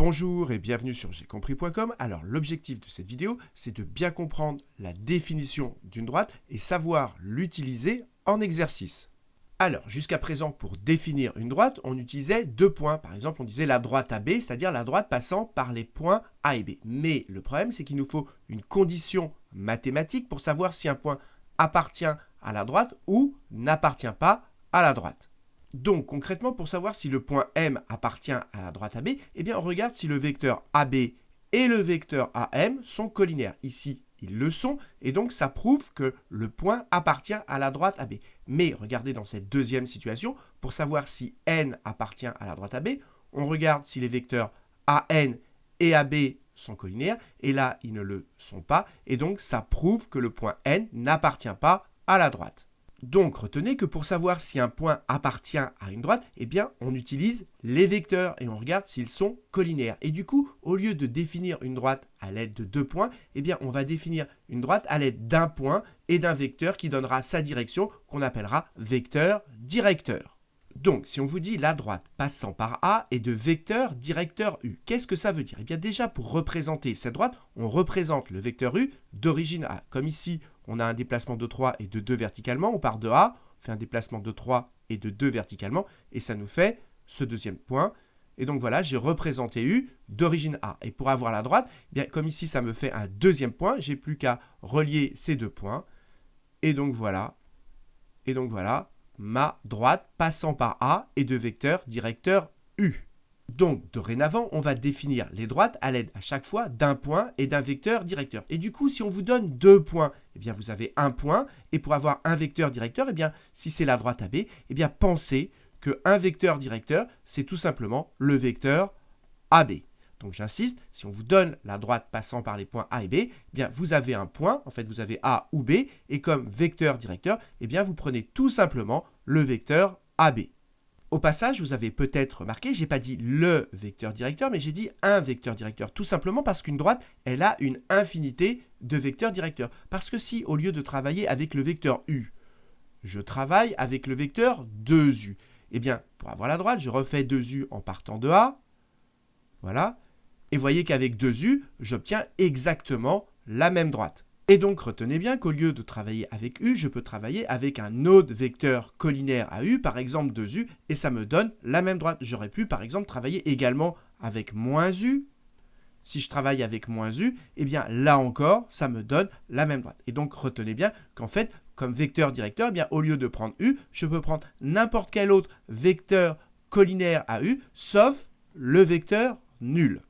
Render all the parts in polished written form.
Bonjour et bienvenue sur jcompris.com. Alors l'objectif de cette vidéo, c'est de bien comprendre la définition d'une droite et savoir l'utiliser en exercice. Alors jusqu'à présent, pour définir une droite, on utilisait deux points. Par exemple, on disait la droite AB, c'est-à-dire la droite passant par les points A et B. Mais le problème, c'est qu'il nous faut une condition mathématique pour savoir si un point appartient à la droite ou n'appartient pas à la droite. Donc concrètement, pour savoir si le point M appartient à la droite AB, eh bien on regarde si le vecteur AB et le vecteur AM sont collinaires. Ici, ils le sont, et donc ça prouve que le point appartient à la droite AB. Mais regardez dans cette deuxième situation, pour savoir si N appartient à la droite AB, on regarde si les vecteurs AN et AB sont collinaires, et là, ils ne le sont pas, et donc ça prouve que le point N n'appartient pas à la droite. Donc, retenez que pour savoir si un point appartient à une droite, eh bien, on utilise les vecteurs et on regarde s'ils sont collinaires. Et du coup, au lieu de définir une droite à l'aide de deux points, eh bien, on va définir une droite à l'aide d'un point et d'un vecteur qui donnera sa direction, qu'on appellera vecteur directeur. Donc, si on vous dit la droite passant par A est de vecteur directeur U, qu'est-ce que ça veut dire? Eh bien, déjà, pour représenter cette droite, on représente le vecteur U d'origine A. Comme ici, on a un déplacement de 3 et de 2 verticalement, on part de A, on fait un déplacement de 3 et de 2 verticalement, et ça nous fait ce deuxième point. Et donc voilà, j'ai représenté U d'origine A. Et pour avoir la droite, eh bien, comme ici, ça me fait un deuxième point, j'ai plus qu'à relier ces deux points. Et donc voilà, ma droite passant par A est de vecteur directeur U. Donc, dorénavant, on va définir les droites à l'aide à chaque fois d'un point et d'un vecteur directeur. Et du coup, si on vous donne deux points, eh bien, vous avez un point. Et pour avoir un vecteur directeur, eh bien, si c'est la droite AB, eh bien, pensez qu'un vecteur directeur, c'est tout simplement le vecteur AB. Donc, j'insiste, si on vous donne la droite passant par les points A et B, eh bien, vous avez un point, en fait, vous avez A ou B, et comme vecteur directeur, eh bien, vous prenez tout simplement le vecteur AB. Au passage, vous avez peut-être remarqué, je n'ai pas dit le vecteur directeur, mais j'ai dit un vecteur directeur, tout simplement parce qu'une droite, elle a une infinité de vecteurs directeurs. Parce que si, au lieu de travailler avec le vecteur U, je travaille avec le vecteur 2U, eh bien, pour avoir la droite, je refais 2U en partant de A, voilà, et voyez qu'avec 2U, j'obtiens exactement la même droite. Et donc, retenez bien qu'au lieu de travailler avec U, je peux travailler avec un autre vecteur collinaire à U, par exemple 2U, et ça me donne la même droite. J'aurais pu, par exemple, travailler également avec moins U. Si je travaille avec moins U, eh bien là encore, ça me donne la même droite. Et donc, retenez bien qu'en fait, comme vecteur directeur, eh bien, au lieu de prendre U, je peux prendre n'importe quel autre vecteur collinaire à U, sauf le vecteur nul.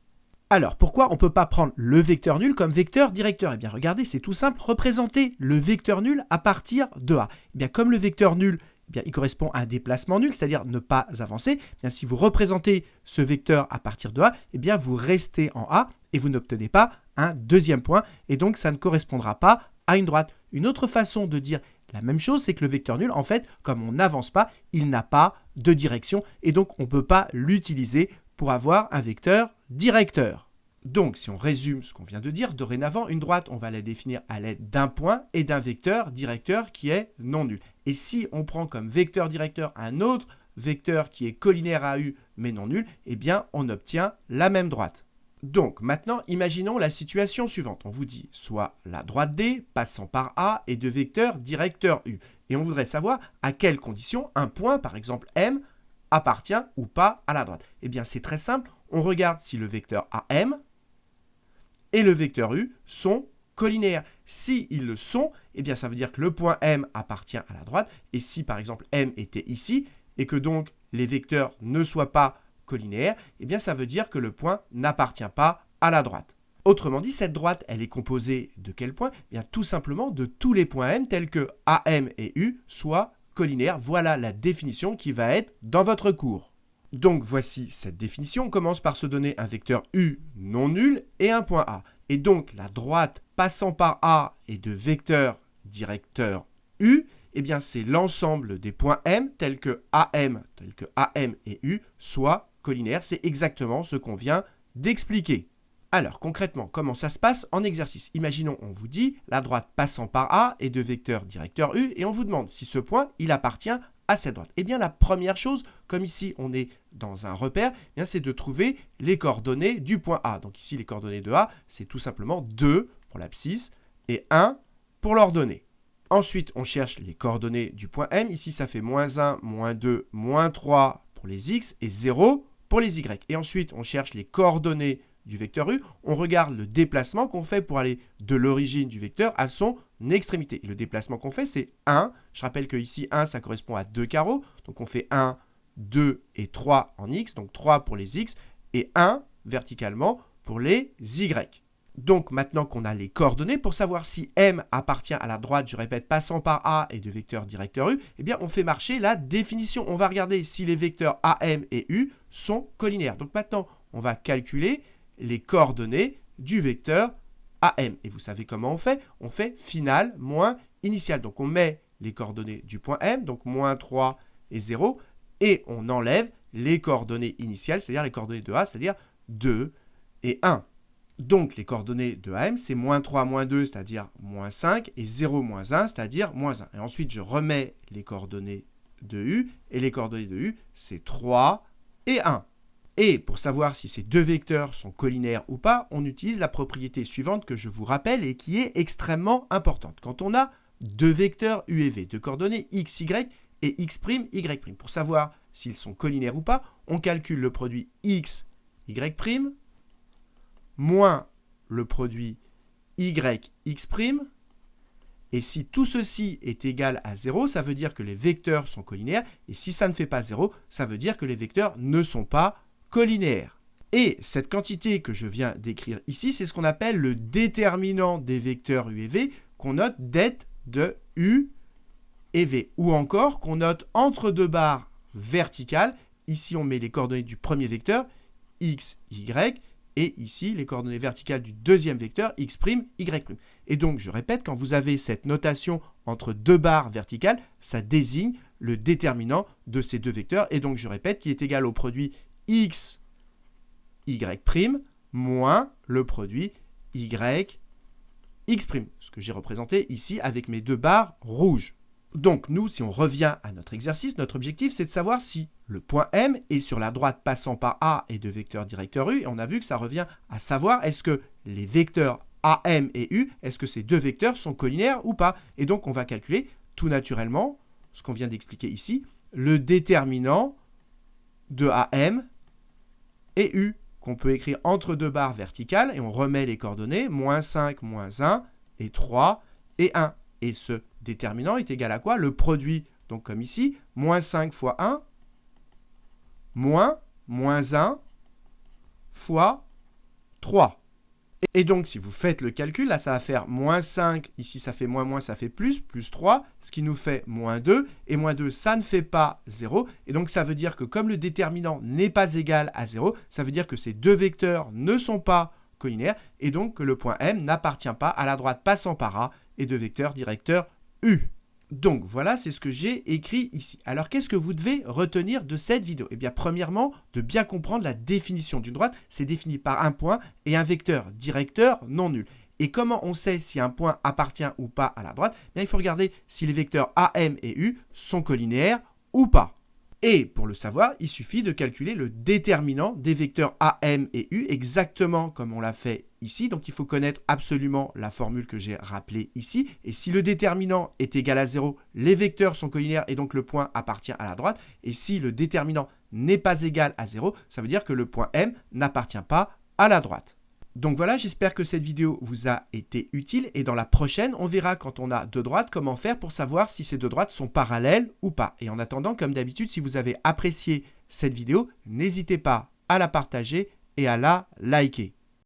Alors, pourquoi on ne peut pas prendre le vecteur nul comme vecteur directeur? Eh bien, regardez, c'est tout simple. Représenter le vecteur nul à partir de A. Eh bien, comme le vecteur nul, eh bien, il correspond à un déplacement nul, c'est-à-dire ne pas avancer. Eh bien, si vous représentez ce vecteur à partir de A, eh bien, vous restez en A et vous n'obtenez pas un deuxième point. Et donc, ça ne correspondra pas à une droite. Une autre façon de dire la même chose, c'est que le vecteur nul, en fait, comme on n'avance pas, il n'a pas de direction. Et donc, on ne peut pas l'utiliser pour avoir un vecteur directeur. Donc, si on résume ce qu'on vient de dire, dorénavant, une droite, on va la définir à l'aide d'un point et d'un vecteur directeur qui est non nul. Et si on prend comme vecteur directeur un autre vecteur qui est collinaire à U mais non nul, eh bien, on obtient la même droite. Donc, maintenant, imaginons la situation suivante. On vous dit soit la droite D passant par A est de vecteur directeur U. Et on voudrait savoir à quelles conditions un point, par exemple M, appartient ou pas à la droite. Eh bien, c'est très simple. On regarde si le vecteur AM et le vecteur U sont collinaires. Si ils le sont, eh bien, ça veut dire que le point M appartient à la droite. Et si, par exemple, M était ici, et que donc les vecteurs ne soient pas collinaires, eh bien, ça veut dire que le point n'appartient pas à la droite. Autrement dit, cette droite, elle est composée de quels points? Eh bien, tout simplement de tous les points M tels que AM et U soient collinaires. Voilà la définition qui va être dans votre cours. Donc voici cette définition. On commence par se donner un vecteur U non nul et un point A. Et donc la droite passant par A est de vecteur directeur U. Eh bien c'est l'ensemble des points M tels que AM et U soient collinaires. C'est exactement ce qu'on vient d'expliquer. Alors concrètement, comment ça se passe en exercice? Imaginons, on vous dit la droite passant par A est de vecteur directeur U et on vous demande si ce point il appartient à cette droite? Eh bien, la première chose, comme ici, on est dans un repère, eh bien, c'est de trouver les coordonnées du point A. Donc ici, les coordonnées de A, c'est tout simplement 2 pour l'abscisse et 1 pour l'ordonnée. Ensuite, on cherche les coordonnées du point M. Ici, ça fait -1, -2, -3 pour les X et 0 pour les Y. Et ensuite, on cherche les coordonnées du vecteur U. On regarde le déplacement qu'on fait pour aller de l'origine du vecteur à son extrémité. Et le déplacement qu'on fait, c'est 1. Je rappelle que ici, 1, ça correspond à 2 carreaux. Donc, on fait 1, 2 et 3 en X. Donc, 3 pour les X et 1 verticalement pour les Y. Donc, maintenant qu'on a les coordonnées, pour savoir si M appartient à la droite, je répète, passant par A et de vecteur directeur U, eh bien, on fait marcher la définition. On va regarder si les vecteurs AM et U sont collinaires. Donc, maintenant, on va calculer les coordonnées du vecteur AM. Et vous savez comment on fait? On fait final moins initial. Donc, on met les coordonnées du point M, donc -3 et 0, et on enlève les coordonnées initiales, c'est-à-dire les coordonnées de A, c'est-à-dire 2 et 1. Donc, les coordonnées de AM, c'est -3, -2, c'est-à-dire -5, et 0, -1, c'est-à-dire -1. Et ensuite, je remets les coordonnées de U, et les coordonnées de U, c'est 3 et 1. Et pour savoir si ces deux vecteurs sont collinaires ou pas, on utilise la propriété suivante que je vous rappelle et qui est extrêmement importante. Quand on a deux vecteurs U et V, deux coordonnées x, y et x', y', pour savoir s'ils sont collinaires ou pas, on calcule le produit x, y', moins le produit y, x', et si tout ceci est égal à 0, ça veut dire que les vecteurs sont collinaires, et si ça ne fait pas 0, ça veut dire que les vecteurs ne sont pas collinaires. Et cette quantité que je viens d'écrire ici, c'est ce qu'on appelle le déterminant des vecteurs U et V, qu'on note det de U et V, ou encore qu'on note entre deux barres verticales. Ici, on met les coordonnées du premier vecteur, x, y, et ici, les coordonnées verticales du deuxième vecteur, x', y'. Et donc, je répète, quand vous avez cette notation entre deux barres verticales, ça désigne le déterminant de ces deux vecteurs. Et donc, je répète, qui est égal au produit x, y', moins le produit y, x', ce que j'ai représenté ici avec mes deux barres rouges. Donc, nous, si on revient à notre exercice, notre objectif, c'est de savoir si le point M est sur la droite passant par A et de vecteur directeur U. Et on a vu que ça revient à savoir, est-ce que les vecteurs AM et U, est-ce que ces deux vecteurs sont collinaires ou pas? Et donc, on va calculer tout naturellement, ce qu'on vient d'expliquer ici, le déterminant de AM et U, qu'on peut écrire entre deux barres verticales, et on remet les coordonnées, -5, -1, et 3, et 1. Et ce déterminant est égal à quoi? Le produit, donc comme ici, -5 fois 1, moins -1 fois 3. Et donc, si vous faites le calcul, là, ça va faire -5, ici, ça fait moins, ça fait plus 3, ce qui nous fait -2, et -2, ça ne fait pas 0, et donc ça veut dire que comme le déterminant n'est pas égal à 0, ça veut dire que ces deux vecteurs ne sont pas collinaires, et donc que le point M n'appartient pas à la droite passant par A et de vecteur directeur U. Donc voilà, c'est ce que j'ai écrit ici. Alors qu'est-ce que vous devez retenir de cette vidéo? Eh bien premièrement, de bien comprendre la définition d'une droite, c'est défini par un point et un vecteur directeur non nul. Et comment on sait si un point appartient ou pas à la droite? Eh bien, il faut regarder si les vecteurs AM et U sont collinaires ou pas. Et pour le savoir, il suffit de calculer le déterminant des vecteurs AM et U exactement comme on l'a fait ici. Donc il faut connaître absolument la formule que j'ai rappelée ici. Et si le déterminant est égal à 0, les vecteurs sont collinaires et donc le point appartient à la droite. Et si le déterminant n'est pas égal à 0, ça veut dire que le point M n'appartient pas à la droite. Donc voilà, j'espère que cette vidéo vous a été utile et dans la prochaine, on verra quand on a deux droites comment faire pour savoir si ces deux droites sont parallèles ou pas. Et en attendant, comme d'habitude, si vous avez apprécié cette vidéo, n'hésitez pas à la partager et à la liker.